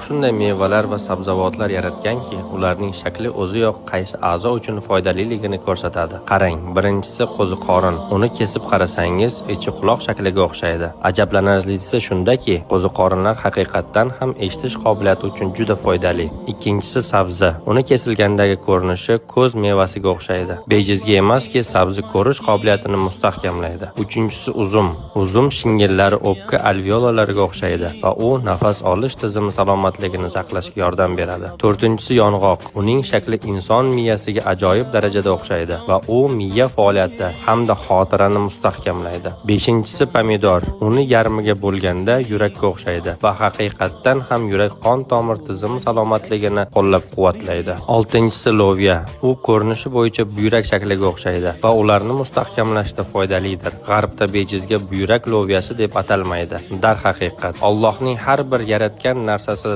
Shunday mevalar va sabzavotlar yaratganki, ularning shakli o'ziyoq qaysi a'zo uchun foydaliligini ko'rsatadi. Qarang, birinchisi qo'ziqorin. Uni kesib qarasangiz, ichi quloq shakliga o'xshaydi. Ajablanarlisi shundaki, qo'ziqorinlar haqiqatdan ham eshitish qobiliyati uchun juda foydali. Ikkinchisi sabzi. Uni kesilgandagi ko'rinishi ko'z mevasiga o'xshaydi. Bejizga emaski, sabzi ko'rish qobiliyatini mustahkamlaydi. Uchinchisi uzum. Uzum shingillari o'pka alveolalariga o'xshaydi va u nafas olish tizimi salomatligini saqlashga yordam beradi. To'rtinchisi yong'oq. Uning shakli inson miyasiga ajoyib darajada o'xshaydi va u miya faoliyati hamda xotirani mustahkamlaydi. Beshinchisi pomidor. Uni yarmiga bo'lganda yurakka o'xshaydi va haqiqatdan ham yurak qon tomir tizimi salomatligini qo'llab-quvvatlaydi. Oltinchisi loviya. U ko'rinishi bo'yicha buyrak shakliga o'xshaydi va ularni mustahkamlashda foydalidir. G'arbda bejizga buyrak loviyasi deb atalmaydi. Darhaqiqat, Allohning har bir yaratgan narsasida